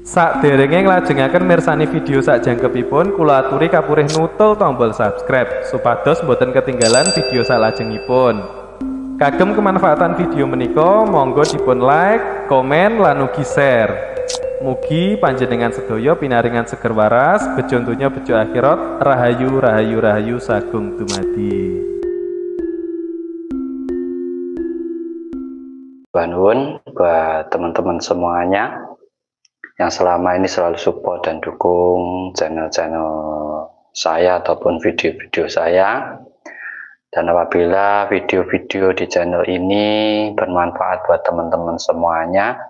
Sakderenge nglajengaken mirsani video sakjangkepipun, kula aturi kapurih nutul tombol subscribe supados boten ketinggalan video salajengipun. Kagem kemanfaatan video menika, monggo dipun like, komen, lan ugi share. Mugi panjenengan sedaya pinaringan seger waras, bejo donya bejo akhirat, rahayu rahayu rahayu sagung dumadi. Nuwun buat teman-teman semuanya yang selama ini selalu support dan dukung channel-channel saya ataupun video-video saya. Dan apabila video-video di channel ini bermanfaat buat teman-teman semuanya,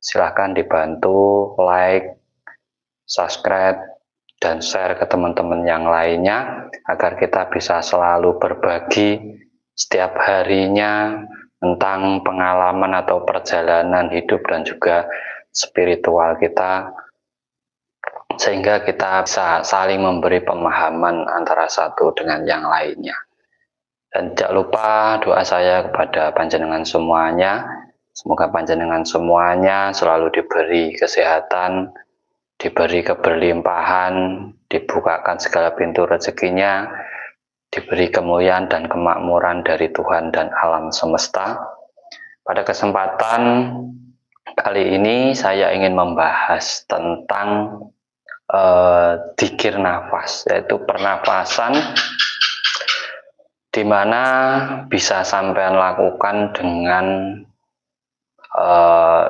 silahkan dibantu like, subscribe, dan share ke teman-teman yang lainnya agar kita bisa selalu berbagi setiap harinya tentang pengalaman atau perjalanan hidup dan juga spiritual kita, sehingga kita bisa saling memberi pemahaman antara satu dengan yang lainnya. Dan tidak lupa doa saya kepada panjenengan semuanya, semoga panjenengan semuanya selalu diberi kesehatan, diberi keberlimpahan, dibukakan segala pintu rezekinya, diberi kemuliaan dan kemakmuran dari Tuhan dan alam semesta. Pada kesempatan kali ini saya ingin membahas tentang dzikir nafas, yaitu pernafasan di mana bisa sampean lakukan dengan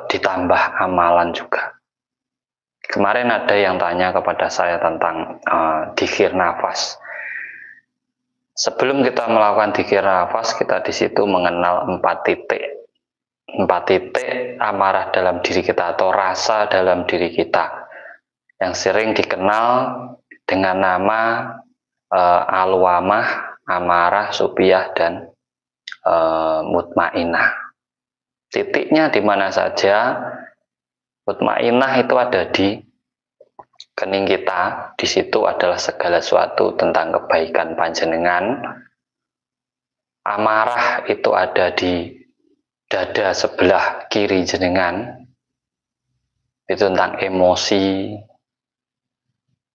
ditambah amalan juga. Kemarin ada yang tanya kepada saya tentang dzikir nafas. Sebelum kita melakukan dzikir nafas, kita di situ mengenal 4 titik. 4 titik amarah dalam diri kita atau rasa dalam diri kita yang sering dikenal dengan nama alwamah, amarah, supiyah, dan mutmainah. Titiknya di mana saja. Mutmainah itu ada di kening kita. Di situ adalah segala sesuatu tentang kebaikan panjenengan. Amarah itu ada di dada sebelah kiri jenengan, itu tentang emosi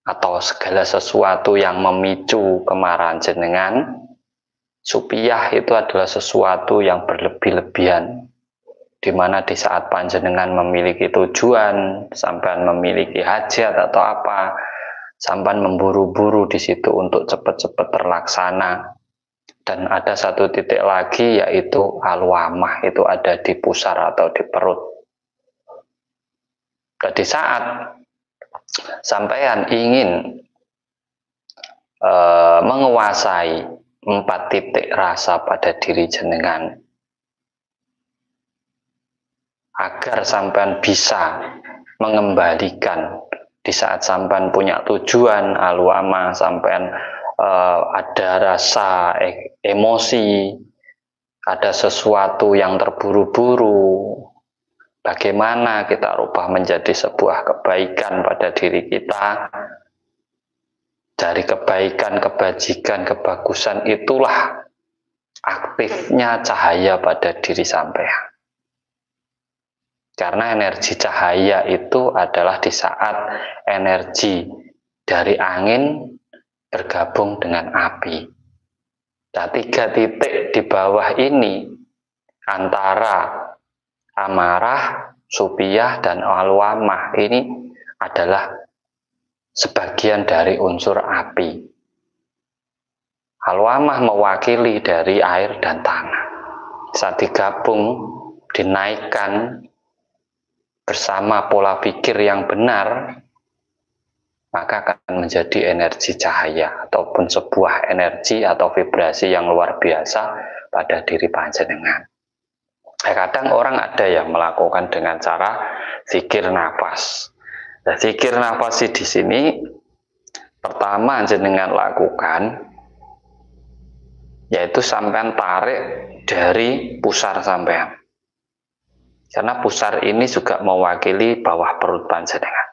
atau segala sesuatu yang memicu kemarahan jenengan. Supiyah itu adalah sesuatu yang berlebih-lebihan, di mana di saat panjenengan memiliki tujuan, sampean memiliki hajat atau apa, sampean memburu-buru di situ untuk cepat-cepat terlaksana. Dan ada satu titik lagi, yaitu alwamah, itu ada di pusar atau di perut. Jadi saat sampean ingin menguasai 4 titik rasa pada diri jenengan, agar sampean bisa mengembalikan di saat sampean punya tujuan alwamah, sampean ada rasa emosi, ada sesuatu yang terburu-buru, bagaimana kita rubah menjadi sebuah kebaikan pada diri kita. Dari kebaikan, kebajikan, kebagusan, itulah aktifnya cahaya pada diri sampean. Karena energi cahaya itu adalah di saat energi dari angin bergabung dengan api. Nah, 3 titik di bawah ini antara amarah, supiyah, dan alwamah ini adalah sebagian dari unsur api. Alwamah mewakili dari air dan tanah. Saat digabung, dinaikkan bersama pola pikir yang benar, maka akan menjadi energi cahaya ataupun sebuah energi atau vibrasi yang luar biasa pada diri panjenengan. Kadang orang ada yang melakukan dengan cara zikir nafas. Nah, zikir nafas di sini pertama jenengan lakukan yaitu sampean tarik dari pusar sampean. Karena pusar ini juga mewakili bawah perut panjenengan.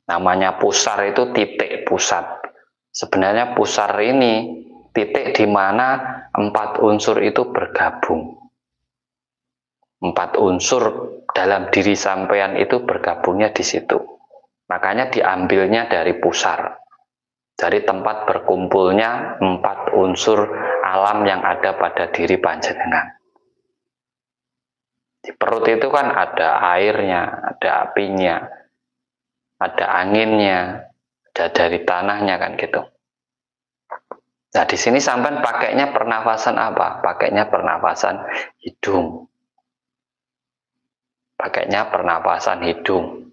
Namanya pusar itu titik pusat. Sebenarnya pusar ini titik di mana 4 unsur itu bergabung. 4 unsur dalam diri sampean itu bergabungnya di situ. Makanya diambilnya dari pusar, dari tempat berkumpulnya 4 unsur alam yang ada pada diri panjenengan. Di perut itu kan ada airnya, ada apinya, ada anginnya, ada dari tanahnya kan gitu. Nah di sini sampean pakainya pernafasan apa? Pakainya pernafasan hidung. Pakainya pernapasan hidung.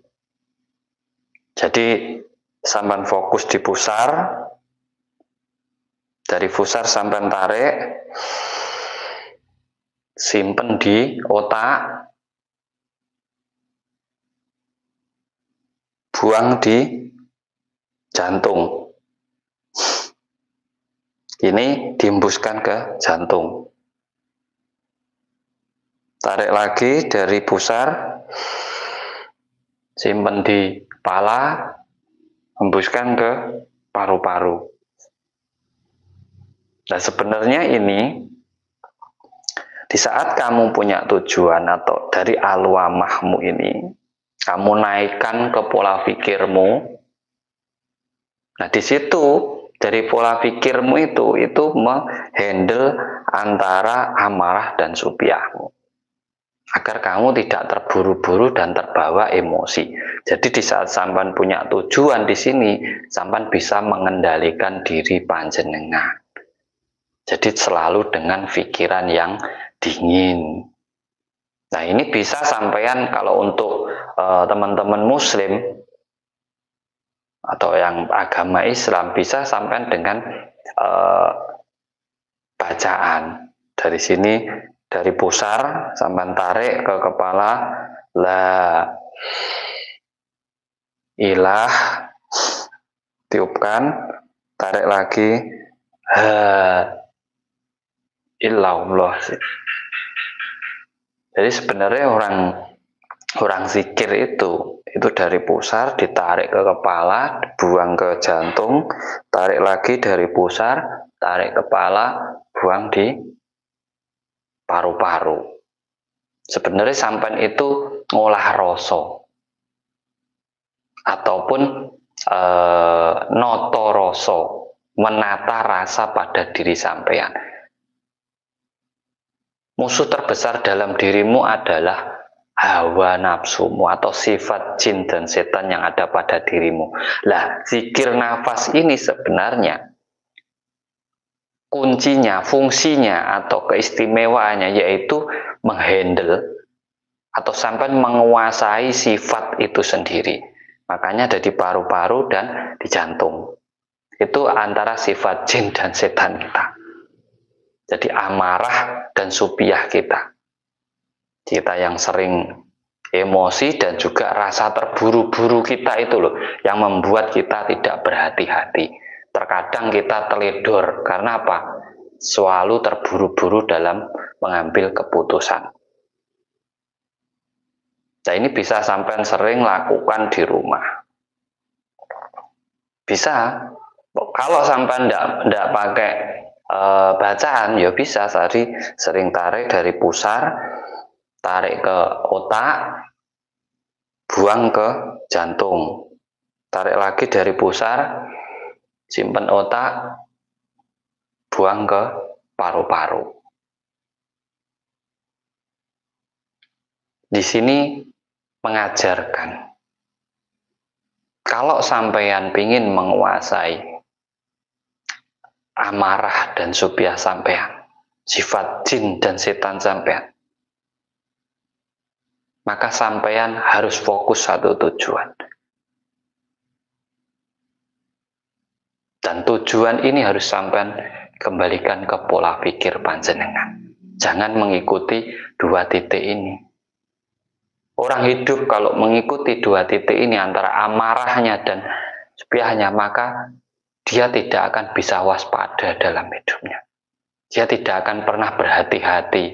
Jadi sampean fokus di pusar, dari pusar sampean tarik, simpen di otak, buang di jantung. Ini dihembuskan ke jantung. Tarik lagi dari pusar, simpen di kepala, hembuskan ke paru-paru. Nah sebenarnya ini di saat kamu punya tujuan atau dari alwamahmu ini, kamu naikkan ke pola pikirmu. Nah di situ dari pola pikirmu itu menghandle antara amarah dan supiahmu, agar kamu tidak terburu-buru dan terbawa emosi. Jadi di saat sampan punya tujuan di sini, sampan bisa mengendalikan diri panjenengan. Jadi selalu dengan pikiran yang dingin. Nah ini bisa sampean kalau untuk teman-teman muslim atau yang agama Islam, bisa sampean dengan bacaan. Dari sini, dari pusar sampean tarik ke kepala, la ilah, tiupkan, tarik lagi, ha illallah. Jadi sebenarnya orang zikir itu dari pusar ditarik ke kepala, buang ke jantung, tarik lagi dari pusar, tarik kepala, buang di paru-paru. Sebenarnya sampean itu ngolah rasa ataupun noto rasa, menata rasa pada diri sampean. Musuh terbesar dalam dirimu adalah hawa nafsumu atau sifat jin dan setan yang ada pada dirimu. Lah, zikir nafas ini sebenarnya kuncinya, fungsinya atau keistimewaannya yaitu menghandle atau sampai menguasai sifat itu sendiri. Makanya ada di paru-paru dan di jantung. Itu antara sifat jin dan setan kita. Jadi amarah dan supiah kita. Kita yang sering emosi dan juga rasa terburu-buru kita itu loh yang membuat kita tidak berhati-hati. Terkadang kita teledor karena apa? Selalu terburu-buru dalam mengambil keputusan. Nah ini bisa sampai sering lakukan di rumah. Bisa. Kalau sampai enggak pakai bacaan, ya bisa sering tarik dari pusar, tarik ke otak, buang ke jantung, tarik lagi dari pusar, simpen otak, buang ke paru-paru. Di sini mengajarkan kalau sampean pingin menguasai amarah dan supiah sampean, sifat jin dan setan sampean, maka sampean harus fokus satu tujuan. Dan tujuan ini harus sampean kembalikan ke pola pikir panjenengan. Jangan mengikuti 2 titik ini. Orang hidup kalau mengikuti 2 titik ini antara amarahnya dan supiahnya, maka dia tidak akan bisa waspada dalam hidupnya. Dia tidak akan pernah berhati-hati.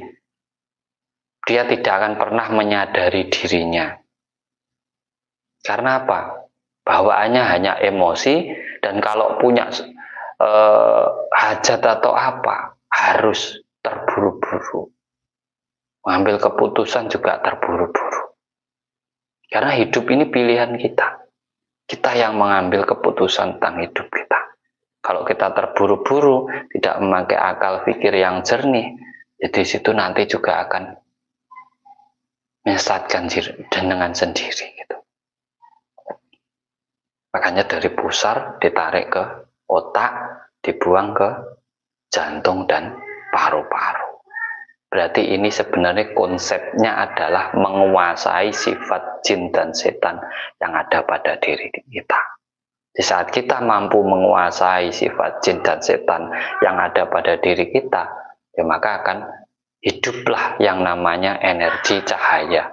Dia tidak akan pernah menyadari dirinya. Karena apa? Bawaannya hanya emosi, dan kalau punya hajat atau apa, harus terburu-buru. Mengambil keputusan juga terburu-buru. Karena hidup ini pilihan kita. Kita yang mengambil keputusan tentang hidup kita. Kalau kita terburu-buru, tidak memakai akal pikir yang jernih, di situ nanti juga akan menyesatkan dengan sendiri. Gitu. Makanya dari pusar ditarik ke otak, dibuang ke jantung dan paru-paru. Berarti ini sebenarnya konsepnya adalah menguasai sifat jin dan setan yang ada pada diri kita. Di saat kita mampu menguasai sifat jin dan setan yang ada pada diri kita, ya maka akan hiduplah yang namanya energi cahaya,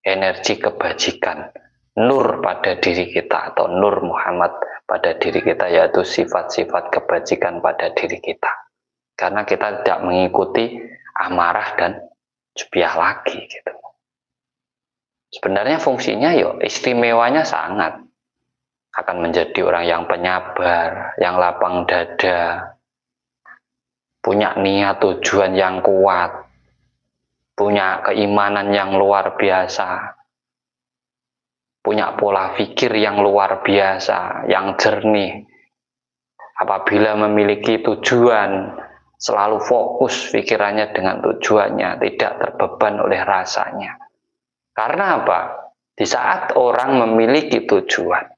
energi kebajikan, nur pada diri kita atau nur Muhammad pada diri kita, yaitu sifat-sifat kebajikan pada diri kita. Karena kita tidak mengikuti amarah dan jubiah lagi gitu. Sebenarnya fungsinya istimewanya sangat. Akan menjadi orang yang penyabar, yang lapang dada, punya niat tujuan yang kuat, punya keimanan yang luar biasa, punya pola pikir yang luar biasa, yang jernih. Apabila memiliki tujuan, selalu fokus pikirannya dengan tujuannya, tidak terbeban oleh rasanya. Karena apa? Di saat orang memiliki tujuan,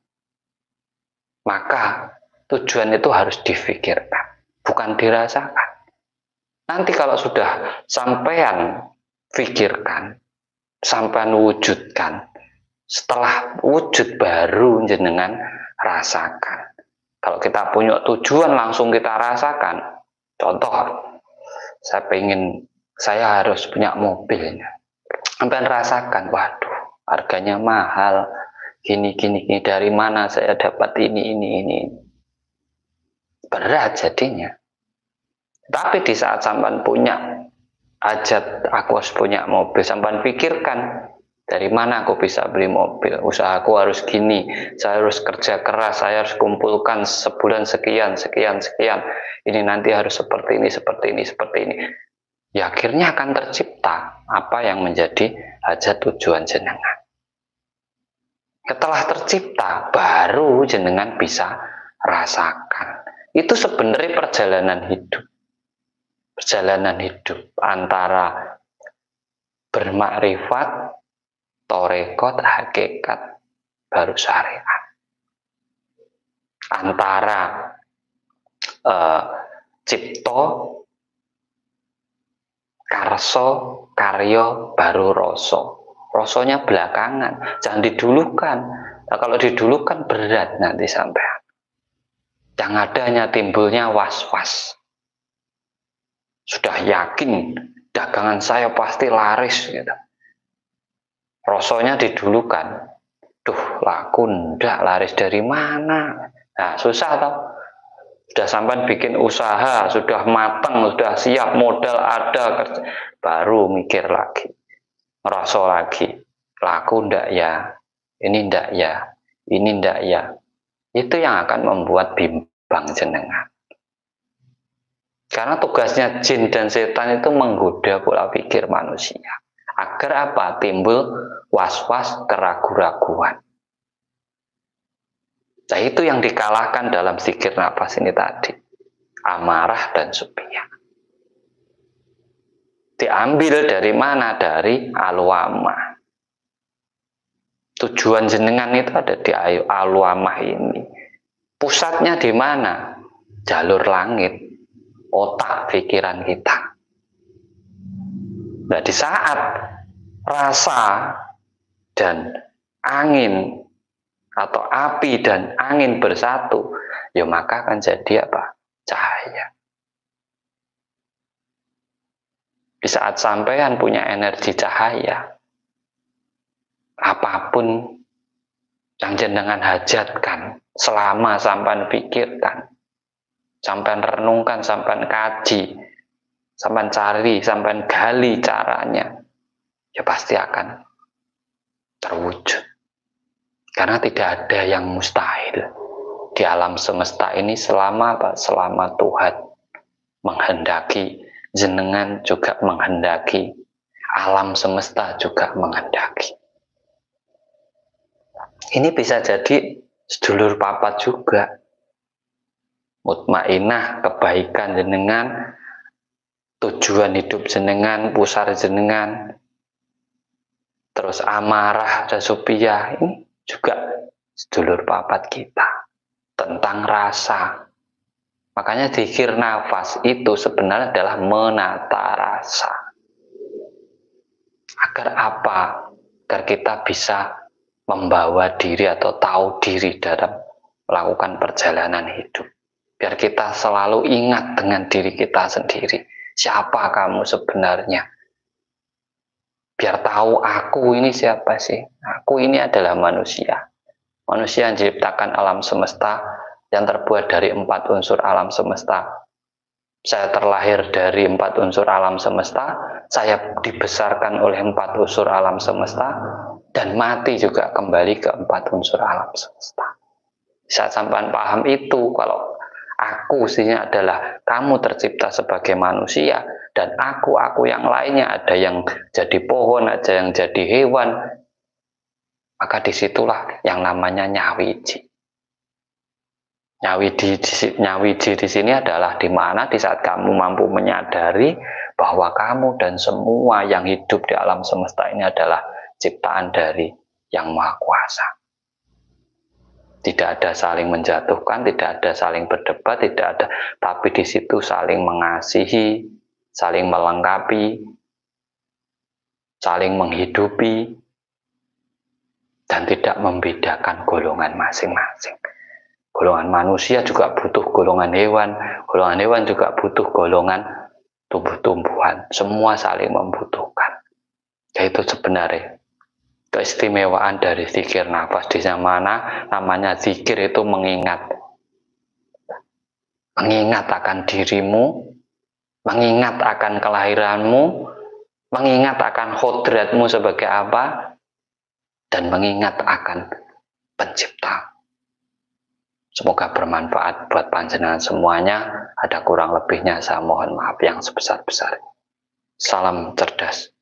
maka tujuan itu harus difikirkan, bukan dirasakan. Nanti kalau sudah sampean pikirkan, sampean wujudkan, setelah wujud baru jenengan rasakan. Kalau kita punya tujuan langsung kita rasakan. Contoh, saya harus punya mobil. Sampean rasakan, waduh, harganya mahal. Gini, dari mana saya dapat ini. Berat jadinya. Tapi di saat sampean punya hajat, aku harus punya mobil, sampean pikirkan, dari mana aku bisa beli mobil, usahaku harus gini, saya harus kerja keras, saya harus kumpulkan sebulan sekian. Ini nanti harus seperti ini. Ya akhirnya akan tercipta apa yang menjadi hajat tujuan jenengan. Setelah tercipta, baru jenengan bisa rasakan. Itu sebenarnya perjalanan hidup. Perjalanan hidup antara bermakrifat, torekot, hakikat, baru syariat. Antara cipto, karso, karyo, baru roso. Rosonya belakangan, jangan didulukan. Nah, kalau didulukan berat nanti sampai. Yang ada hanya timbulnya was-was. Sudah yakin dagangan saya pasti laris gitu. Rosonya didulukan. Duh, laku ndak, laris dari mana? Nah, susah toh. Sudah sampai bikin usaha, sudah matang, sudah siap, modal ada, baru mikir lagi. Ngerasa lagi, laku ndak ya, ini ndak ya. Itu yang akan membuat bimbang jenengan. Karena tugasnya jin dan setan itu menggoda pola pikir manusia. Agar apa? Timbul was-was, keraguan-raguan. Nah itu yang dikalahkan dalam zikir nafas ini tadi. Amarah dan subiah. Diambil dari mana? Dari alwamah. Tujuan jenengan itu ada di alwamah ini. Pusatnya di mana? Jalur langit, otak pikiran kita. Nah di saat rasa dan angin atau api dan angin bersatu, ya maka akan jadi apa? Cahaya. Di saat sampean punya energi cahaya, apapun yang jenengan hajatkan, selama sampean pikirkan, sampean renungkan, sampean kaji, sampean cari, sampean gali caranya, ya pasti akan terwujud. Karena tidak ada yang mustahil di alam semesta ini selama apa? Selama Tuhan menghendaki, jenengan juga menghendaki, alam semesta juga menghendaki. Ini bisa jadi sedulur papat juga. Mutmainah, kebaikan jenengan, tujuan hidup jenengan, pusar jenengan, terus amarah, dasupiyah, ini juga sedulur papat kita tentang rasa. Makanya zikir nafas itu sebenarnya adalah menata rasa. Agar apa? Agar kita bisa membawa diri atau tahu diri dalam melakukan perjalanan hidup. Biar kita selalu ingat dengan diri kita sendiri. Siapa kamu sebenarnya? Biar tahu aku ini siapa sih? Aku ini adalah manusia. Manusia yang diciptakan alam semesta, yang terbuat dari 4 unsur alam semesta. Saya terlahir dari 4 unsur alam semesta, saya dibesarkan oleh 4 unsur alam semesta, dan mati juga kembali ke 4 unsur alam semesta. Saat sampean paham itu, kalau aku sihnya adalah kamu tercipta sebagai manusia, dan aku yang lainnya, ada yang jadi pohon, ada yang jadi hewan, maka disitulah yang namanya nyawiji. Nyawiji di sini adalah di mana di saat kamu mampu menyadari bahwa kamu dan semua yang hidup di alam semesta ini adalah ciptaan dari Yang Maha Kuasa. Tidak ada saling menjatuhkan, tidak ada saling berdebat, tidak ada, tapi di situ saling mengasihi, saling melengkapi, saling menghidupi, dan tidak membedakan golongan masing-masing. Golongan manusia juga butuh golongan hewan juga butuh golongan tumbuh-tumbuhan. Semua saling membutuhkan. Yaitu sebenarnya keistimewaan dari zikir nafas, di mana namanya zikir itu mengingat akan dirimu, mengingat akan kelahiranmu, mengingat akan kodratmu sebagai apa, dan mengingat akan pencipta. Semoga bermanfaat buat panjenengan semuanya. Ada kurang lebihnya saya mohon maaf yang sebesar-besarnya. Salam cerdas.